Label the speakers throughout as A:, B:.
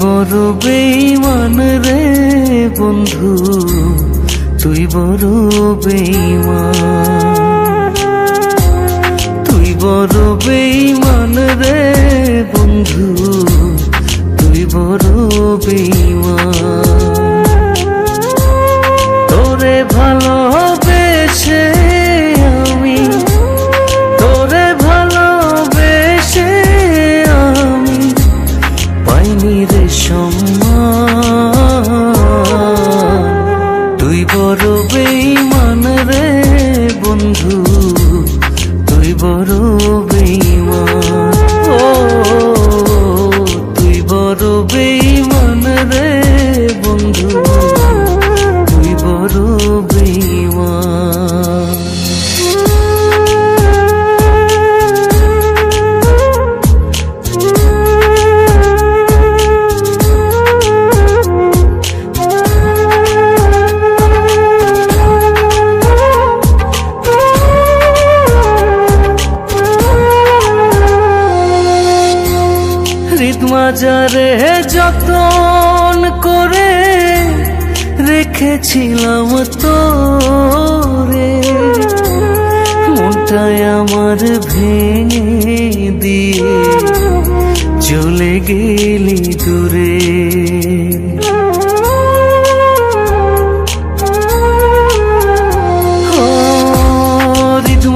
A: বড় বেঈমান রে বন্ধু, তুই বড় বেঈমান। তুই বড় বেঈমান রে বন্ধু, তুই বড় বেঈমান। তোরে ভালোবেসে আমি, তোরে ভালোবেসে আমি পাইনি রে সম্মান। তুই বড় বেঈমান রে বন্ধু, তুই বড় বেঈমান। ও তুই বড় বেঈমান রে বন্ধু, তুই বড় বেঈমান। মাজারে যতন করে রেখেছিলাম তোরে, মনটায় আমার ভেঙে দিয়ে চলে গেলি দূরে।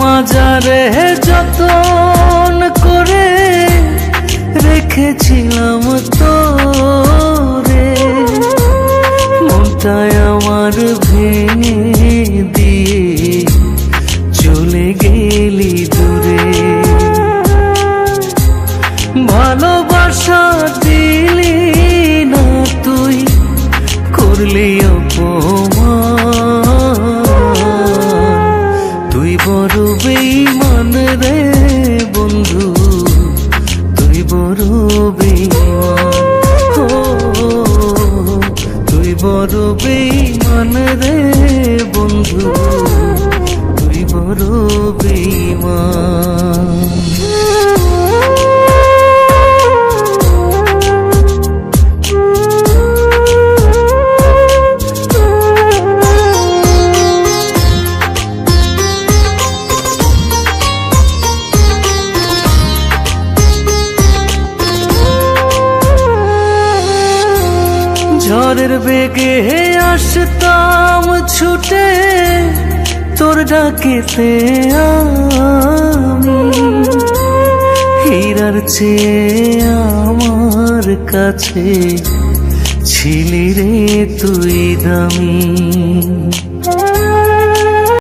A: মাজারে যতন করে রেখেছিলাম তোরে, মনটায় আমার ভেঙে দিয়ে চলে গেলি দূরে। ভালোবাসা দিলি না তুই, করলি অপমান। তুই বড় বেঈমান রে বন্ধু, তুই বড় বেঈমান। ও তুই বড় বেঈমান রে বন্ধু, তুই বড় বেঈমান। ঝড়ের বেগে আসতাম ছুটে তোর ডাকেতে আমি, হীরার চেয়ে আমার কাছে ছিলি রে তুই দামি।